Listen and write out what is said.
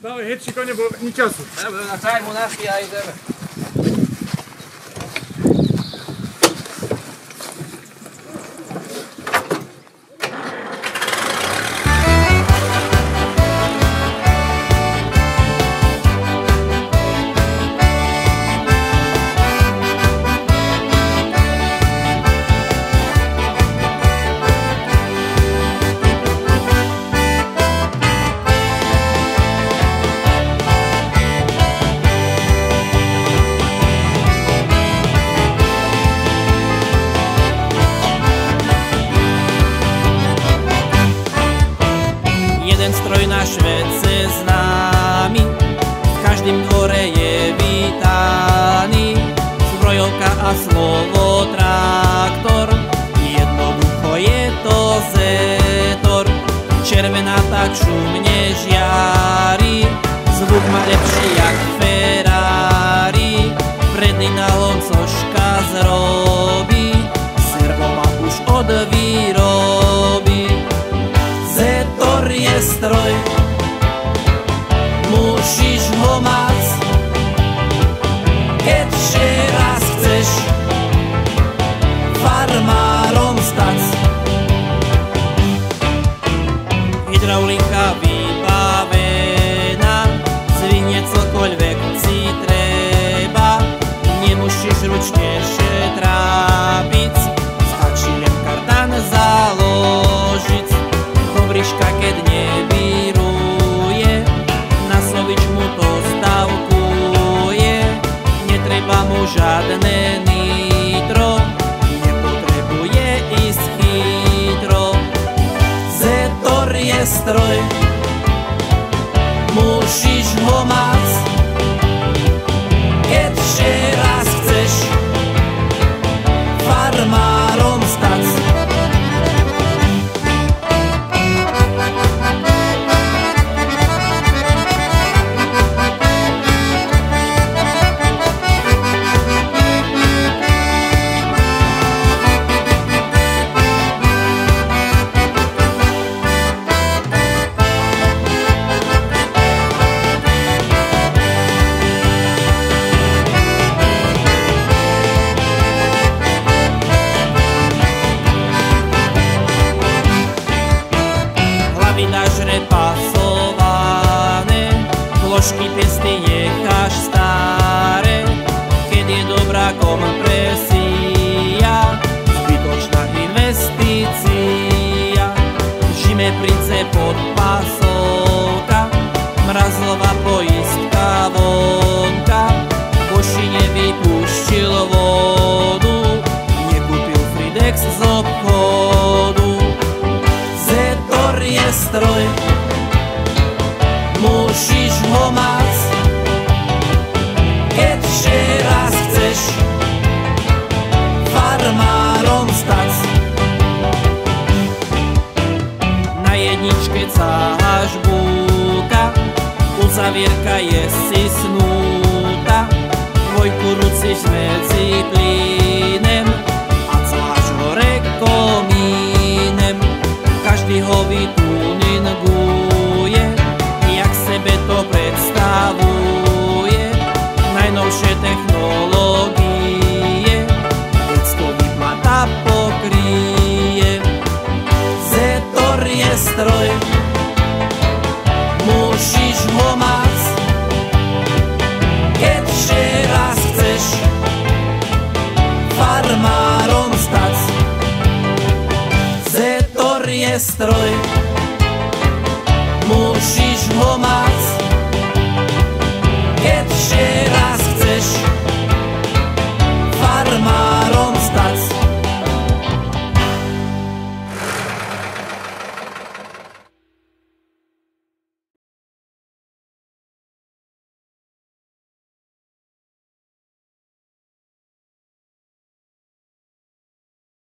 Dawaj, hedź konie, bo nie czasu. Dobra, naczaj mu naszki, a idziemy. Stroj na švece s nami, v každým dvore je vítaný. Zbrojovka a slovo traktor, jednoducho je to Zetor. Červená tak šumne žiari, zvuk má lepší jak Ferrari. Predný nahon cožka zrobí, servo má už od výroby. Zetor je stroj, musíš ho mať, keď ešte raz chceš farmárom stať. Hydraulika vybavená, zvihne cokoľvek si treba, nemusíš ručne trápiť, stačí len kardan založiť. Briška, keď nevíruje, na slovič mu to stavkuje. Netreba mu žiadne nitro, nepotrebuje ísť chytro. Zetor je stroj, musíš ho mať, keď ešte raz chceš farmárom stať. Pasované, vložky pesty necháš staré, keď je dobrá kompresia, zbytočná investícia. Žime prince pod pasovka, mrazlová poistka vonka, Boši nevypúštil vodu, nekúpil Fridex z obchodu. Zetor je stroj, musíš ho mať, keď ešte raz chceš farmárom stať. Na jedničke cáhaš búka, uzavierka je si snúta, dvojku ruciš medzi plynem a cáhaš hore komínem. Každý ho vytuninguje, jak sebe to predstavuje. Najnovšie technológie, keď to vyplata pokryje. Zetor je stroj, musíš ho mať, keď ešte raz chceš farmárom stať. Zetor je stroj, musíš ho mať,